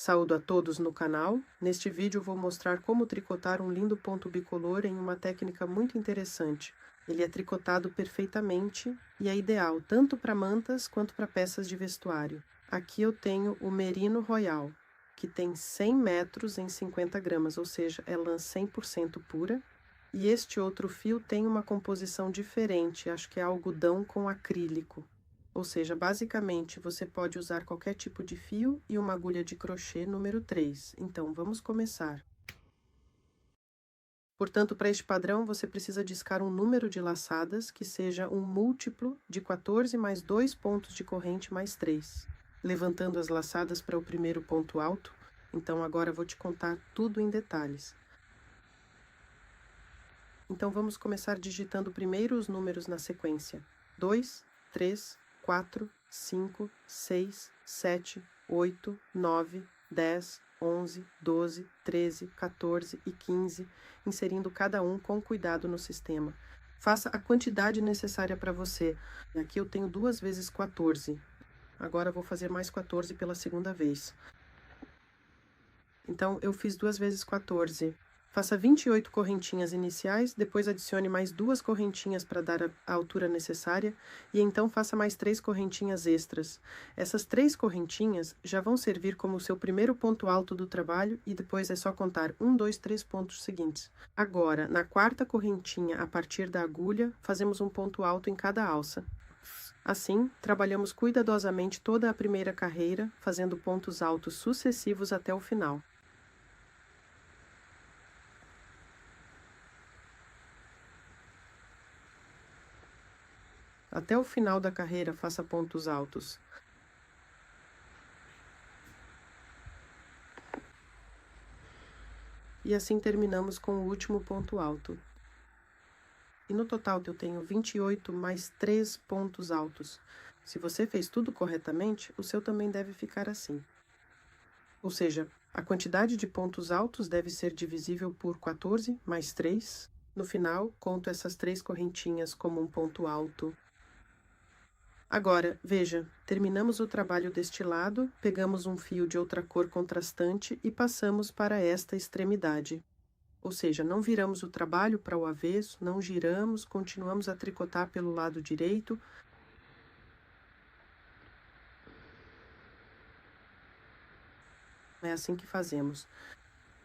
Saúdo a todos no canal. Neste vídeo vou mostrar como tricotar um lindo ponto bicolor em uma técnica muito interessante. Ele é tricotado perfeitamente e é ideal tanto para mantas quanto para peças de vestuário. Aqui eu tenho o Merino Royal, que tem 100 metros em 50 gramas, ou seja, é lã 100% pura. E este outro fio tem uma composição diferente, acho que é algodão com acrílico. Ou seja, basicamente, você pode usar qualquer tipo de fio e uma agulha de crochê número 3. Então, vamos começar. Portanto, para este padrão, você precisa discar um número de laçadas que seja um múltiplo de 14 mais 2 pontos de corrente mais 3. Levantando as laçadas para o primeiro ponto alto, então agora vou te contar tudo em detalhes. Então, vamos começar digitando primeiro os números na sequência. 2, 3, 4, 5, 6, 7, 8, 9, 10, 11, 12, 13, 14 e 15, inserindo cada um com cuidado no sistema. Faça a quantidade necessária para você. Aqui eu tenho 2 vezes 14. Agora vou fazer mais 14 pela segunda vez. Então, eu fiz 2 vezes 14. Faça 28 correntinhas iniciais, depois adicione mais 2 correntinhas para dar a altura necessária, e então faça mais 3 correntinhas extras. Essas 3 correntinhas já vão servir como o seu primeiro ponto alto do trabalho, e depois é só contar 1, 2, 3 pontos seguintes. Agora, na quarta correntinha, a partir da agulha, fazemos um ponto alto em cada alça. Assim, trabalhamos cuidadosamente toda a primeira carreira, fazendo pontos altos sucessivos até o final. Até o final da carreira, faça pontos altos. E assim terminamos com o último ponto alto. E no total eu tenho 28 mais 3 pontos altos. Se você fez tudo corretamente, o seu também deve ficar assim. Ou seja, a quantidade de pontos altos deve ser divisível por 14 mais 3. No final, conto essas 3 correntinhas como um ponto alto. Agora, veja, terminamos o trabalho deste lado, pegamos um fio de outra cor contrastante e passamos para esta extremidade. Ou seja, não viramos o trabalho para o avesso, não giramos, continuamos a tricotar pelo lado direito. É assim que fazemos.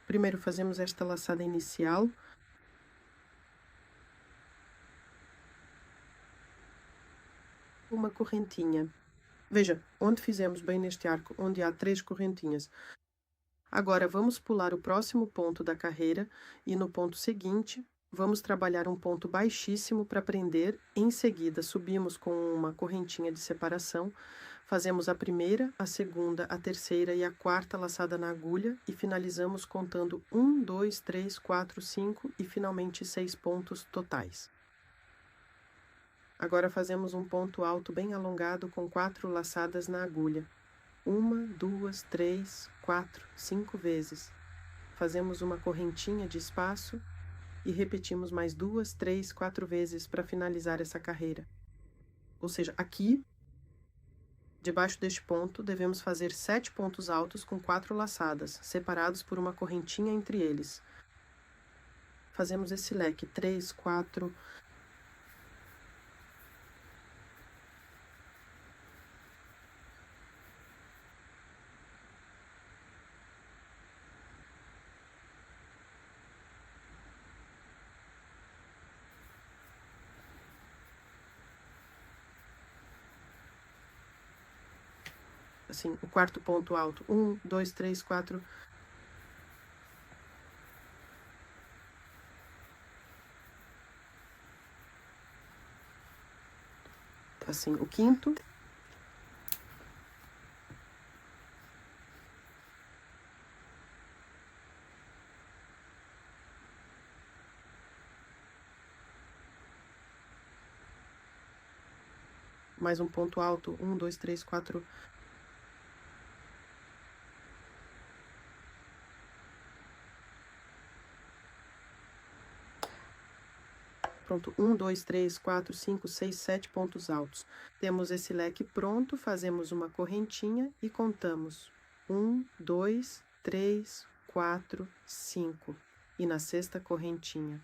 Primeiro fazemos esta laçada inicial. Uma correntinha. Veja, onde fizemos bem neste arco, onde há 3 correntinhas. Agora, vamos pular o próximo ponto da carreira e no ponto seguinte, vamos trabalhar um ponto baixíssimo para prender. Em seguida, subimos com uma correntinha de separação, fazemos a primeira, a segunda, a terceira e a quarta laçada na agulha e finalizamos contando 1, 2, 3, 4, 5 e finalmente 6 pontos totais. Agora fazemos um ponto alto bem alongado com 4 laçadas na agulha. 1, 2, 3, 4, 5 vezes. Fazemos uma correntinha de espaço e repetimos mais 2, 3, 4 vezes para finalizar essa carreira. Ou seja, aqui, debaixo deste ponto, devemos fazer 7 pontos altos com 4 laçadas, separados por uma correntinha entre eles. Fazemos esse leque 3, 4... Assim, o quarto ponto alto. 1, 2, 3, 4. Assim, o quinto. Mais um ponto alto. 1, 2, 3, 4. Pronto, 1, 2, 3, 4, 5, 6, 7 pontos altos. Temos esse leque pronto, fazemos uma correntinha e contamos 1, 2, 3, 4, 5. E na sexta correntinha,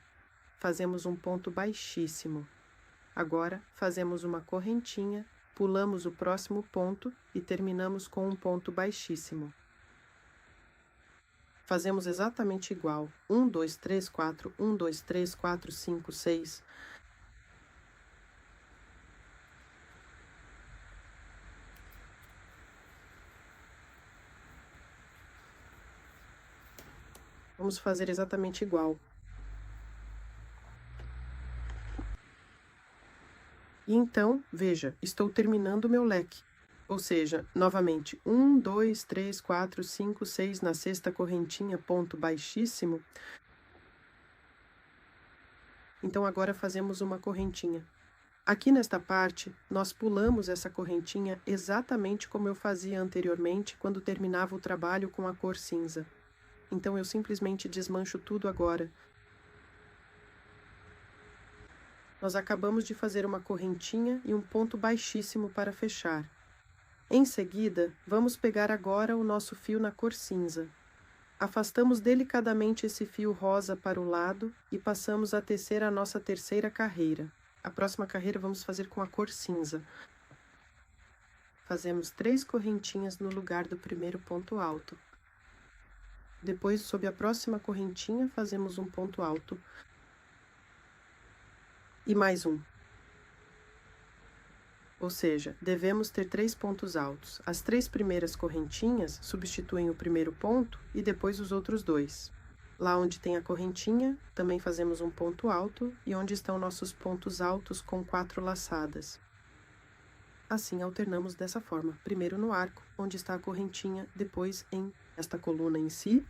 fazemos um ponto baixíssimo. Agora, fazemos uma correntinha, pulamos o próximo ponto e terminamos com um ponto baixíssimo. Fazemos exatamente igual. 1, 2, 3, 4, 1, 2, 3, 4, 5, 6. Vamos fazer exatamente igual. E então, veja, estou terminando o meu leque. Ou seja, novamente, 1, 2, 3, 4, 5, 6 na sexta correntinha, ponto baixíssimo. Então, agora fazemos uma correntinha. Aqui nesta parte, nós pulamos essa correntinha exatamente como eu fazia anteriormente quando terminava o trabalho com a cor cinza. Então, eu simplesmente desmancho tudo agora. Nós acabamos de fazer uma correntinha e um ponto baixíssimo para fechar. Em seguida, vamos pegar agora o nosso fio na cor cinza. Afastamos delicadamente esse fio rosa para o lado e passamos a tecer a nossa terceira carreira. A próxima carreira vamos fazer com a cor cinza. Fazemos 3 correntinhas no lugar do primeiro ponto alto. Depois, sob a próxima correntinha, fazemos um ponto alto. E mais um. Ou seja, devemos ter 3 pontos altos. As 3 primeiras correntinhas substituem o primeiro ponto e depois os outros 2. Lá onde tem a correntinha, também fazemos um ponto alto e onde estão nossos pontos altos com 4 laçadas. Assim, alternamos dessa forma. Primeiro no arco, onde está a correntinha, depois em esta coluna em si.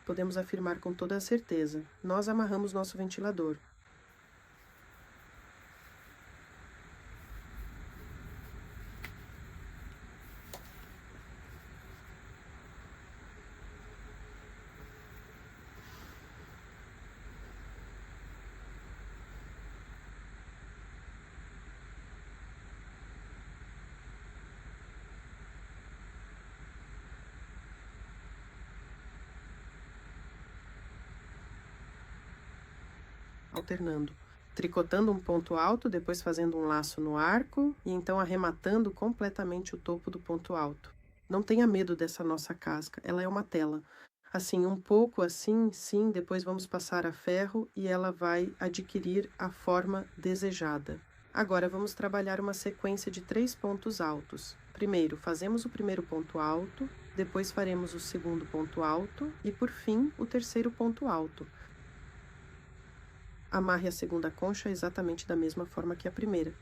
Podemos afirmar com toda a certeza, nós amarramos nosso ventilador. Alternando, tricotando um ponto alto, depois fazendo um laço no arco e então arrematando completamente o topo do ponto alto. Não tenha medo dessa nossa casca, ela é uma tela. Assim, um pouco assim, sim, depois vamos passar a ferro e ela vai adquirir a forma desejada. Agora, vamos trabalhar uma sequência de 3 pontos altos. Primeiro, fazemos o primeiro ponto alto, depois faremos o segundo ponto alto e, por fim, o terceiro ponto alto. Amarre a segunda concha exatamente da mesma forma que a primeira.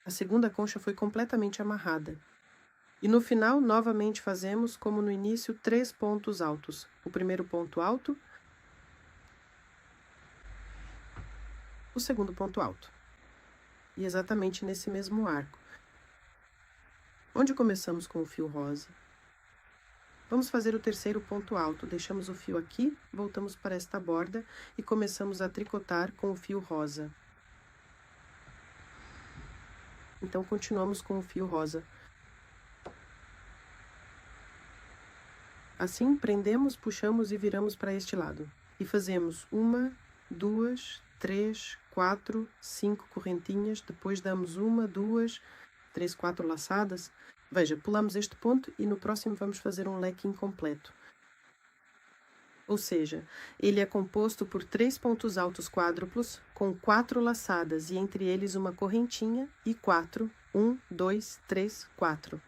A segunda concha foi completamente amarrada. E no final, novamente fazemos, como no início, 3 pontos altos. O primeiro ponto alto, o segundo ponto alto. E exatamente nesse mesmo arco. Onde começamos com o fio rosa, vamos fazer o terceiro ponto alto. Deixamos o fio aqui, voltamos para esta borda e começamos a tricotar com o fio rosa. Então, continuamos com o fio rosa. Assim, prendemos, puxamos e viramos para este lado. E fazemos 1, 2, 3, 4, 5 correntinhas, depois damos 1, 2, 3, 4 laçadas. Veja, pulamos este ponto e no próximo vamos fazer um leque incompleto. Ou seja, ele é composto por 3 pontos altos quádruplos com 4 laçadas e entre eles uma correntinha e 4. 1, 2, 3, 4.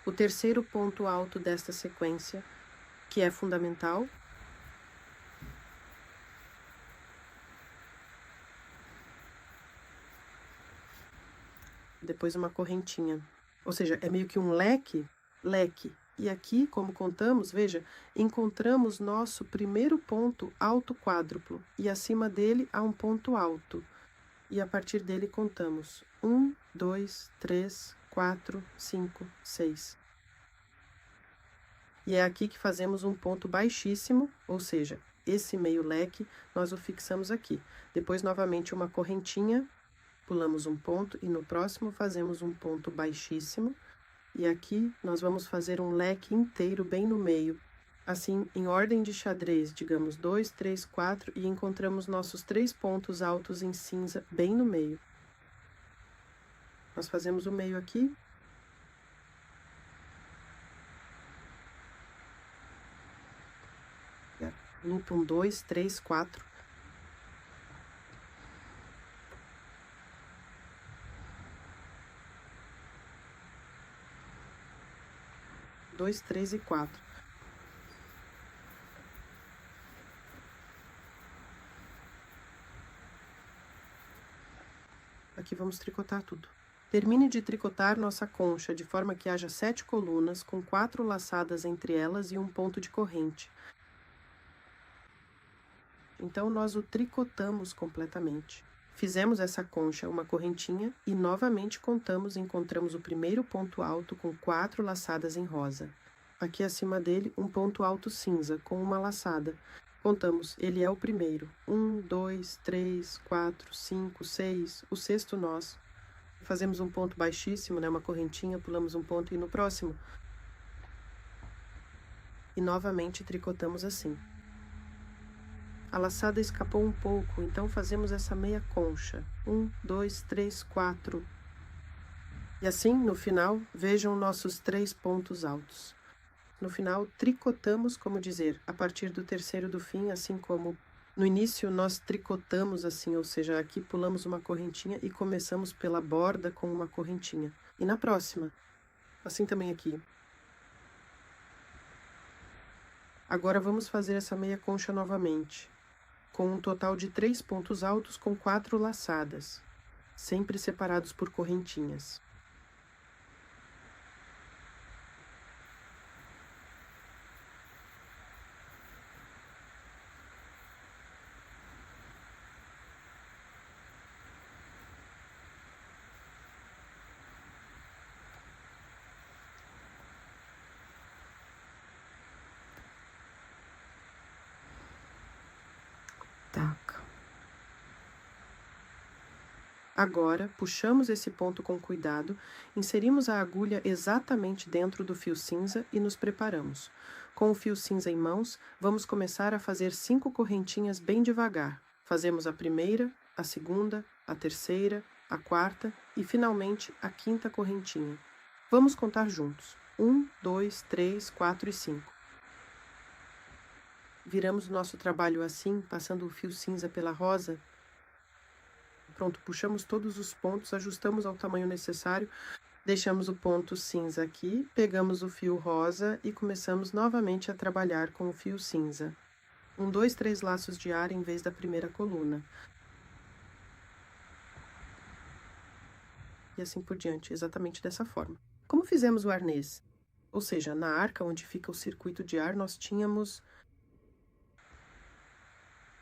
O terceiro ponto alto desta sequência, que é fundamental, depois uma correntinha. Ou seja, é meio que um leque. E aqui, como contamos, veja, encontramos nosso primeiro ponto alto quádruplo e acima dele há um ponto alto. E a partir dele contamos 1, 2, 3, 4, 5, 6. E é aqui que fazemos um ponto baixíssimo, ou seja, esse meio leque nós o fixamos aqui. Depois, novamente, uma correntinha, pulamos um ponto e no próximo fazemos um ponto baixíssimo. E aqui nós vamos fazer um leque inteiro bem no meio, assim, em ordem de xadrez, digamos 2, 3, 4, e encontramos nossos 3 pontos altos em cinza bem no meio. Nós fazemos o meio aqui. Loop 1, 2, 3, 4. Dois, 3 e 4. Aqui vamos tricotar tudo. Termine de tricotar nossa concha de forma que haja 7 colunas com 4 laçadas entre elas e um ponto de corrente. Então, nós o tricotamos completamente. Fizemos essa concha uma correntinha e novamente encontramos o primeiro ponto alto com 4 laçadas em rosa. Aqui acima dele, um ponto alto cinza com uma laçada. Contamos, ele é o primeiro. 1, 2, 3, 4, 5, 6, o sexto nós. Fazemos um ponto baixíssimo, né, uma correntinha, pulamos um ponto e no próximo. E novamente tricotamos assim. A laçada escapou um pouco, então fazemos essa meia concha. 1, 2, 3, 4. E assim, no final, vejam nossos 3 pontos altos. No final, tricotamos, como dizer, a partir do terceiro do fim, assim como no início nós tricotamos assim, ou seja, aqui pulamos uma correntinha e começamos pela borda com uma correntinha. E na próxima, assim também aqui. Agora vamos fazer essa meia concha novamente, com um total de 3 pontos altos com 4 laçadas, sempre separados por correntinhas. Agora, puxamos esse ponto com cuidado, inserimos a agulha exatamente dentro do fio cinza e nos preparamos. Com o fio cinza em mãos, vamos começar a fazer 5 correntinhas bem devagar. Fazemos a primeira, a segunda, a terceira, a quarta e, finalmente, a quinta correntinha. Vamos contar juntos. 1, 2, 3, 4 e 5. Viramos o nosso trabalho assim, passando o fio cinza pela rosa. Pronto, puxamos todos os pontos, ajustamos ao tamanho necessário, deixamos o ponto cinza aqui, pegamos o fio rosa e começamos novamente a trabalhar com o fio cinza. 1, 2, 3 laços de ar em vez da primeira coluna. E assim por diante, exatamente dessa forma. Como fizemos o arnês? Ou seja, na arca onde fica o circuito de ar, nós tínhamos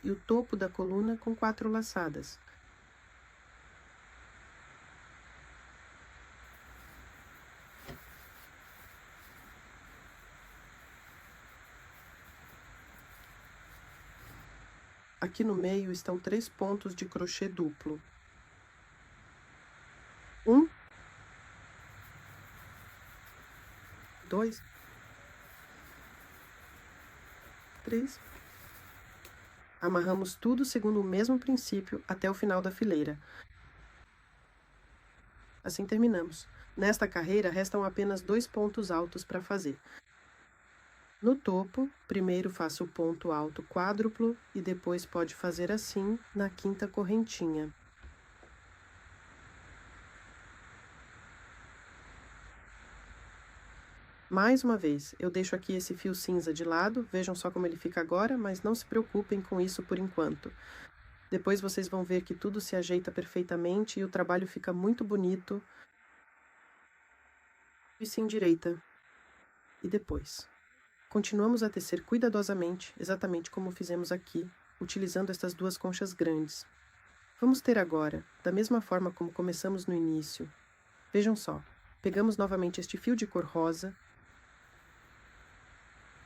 o topo da coluna com 4 laçadas. Aqui no meio estão 3 pontos de crochê duplo. 1, 2, 3. Amarramos tudo segundo o mesmo princípio até o final da fileira. Assim terminamos. Nesta carreira, restam apenas 2 pontos altos para fazer. No topo, primeiro faça o ponto alto quádruplo e depois pode fazer assim na quinta correntinha. Mais uma vez, eu deixo aqui esse fio cinza de lado, vejam só como ele fica agora, mas não se preocupem com isso por enquanto. Depois vocês vão ver que tudo se ajeita perfeitamente e o trabalho fica muito bonito. e se endireita. E depois. Continuamos a tecer cuidadosamente, exatamente como fizemos aqui, utilizando estas duas conchas grandes. Vamos ter agora, da mesma forma como começamos no início. Vejam só, pegamos novamente este fio de cor rosa,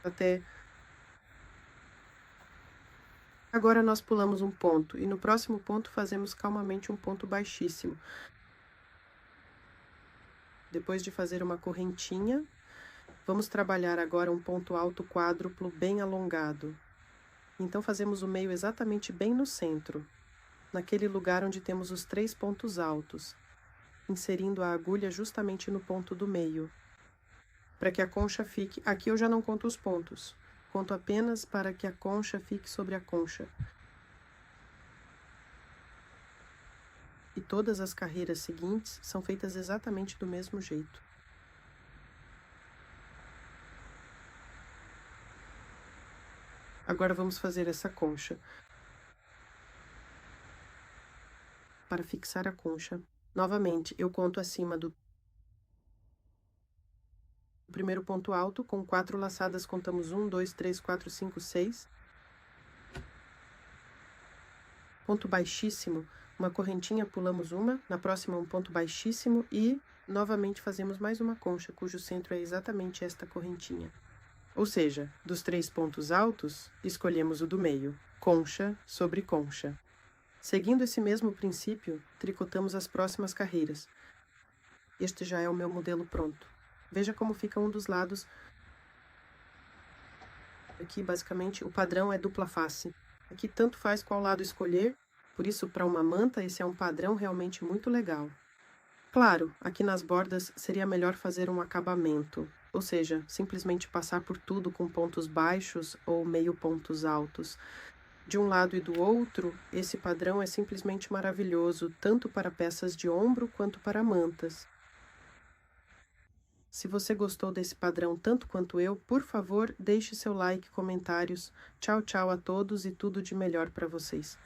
até... Agora nós pulamos um ponto, e no próximo ponto fazemos calmamente um ponto baixíssimo. Depois de fazer uma correntinha, vamos trabalhar agora um ponto alto quádruplo bem alongado. Então fazemos o meio exatamente bem no centro, naquele lugar onde temos os 3 pontos altos, inserindo a agulha justamente no ponto do meio, para que a concha fique... Aqui eu já não conto os pontos, conto apenas para que a concha fique sobre a concha. E todas as carreiras seguintes são feitas exatamente do mesmo jeito. Agora vamos fazer essa concha. Para fixar a concha, novamente, eu conto acima do primeiro ponto alto, com 4 laçadas, contamos 1, 2, 3, 4, 5, 6. Ponto baixíssimo, uma correntinha, pulamos uma, na próxima um ponto baixíssimo e novamente fazemos mais uma concha, cujo centro é exatamente esta correntinha. Ou seja, dos 3 pontos altos, escolhemos o do meio, concha sobre concha. Seguindo esse mesmo princípio, tricotamos as próximas carreiras. Este já é o meu modelo pronto. Veja como fica um dos lados. Aqui, basicamente, o padrão é dupla face. Aqui tanto faz qual lado escolher, por isso, para uma manta, esse é um padrão realmente muito legal. Claro, aqui nas bordas seria melhor fazer um acabamento, ou seja, simplesmente passar por tudo com pontos baixos ou meio pontos altos. De um lado e do outro, esse padrão é simplesmente maravilhoso, tanto para peças de ombro quanto para mantas. Se você gostou desse padrão tanto quanto eu, por favor, deixe seu like, comentários. Tchau, tchau a todos e tudo de melhor para vocês.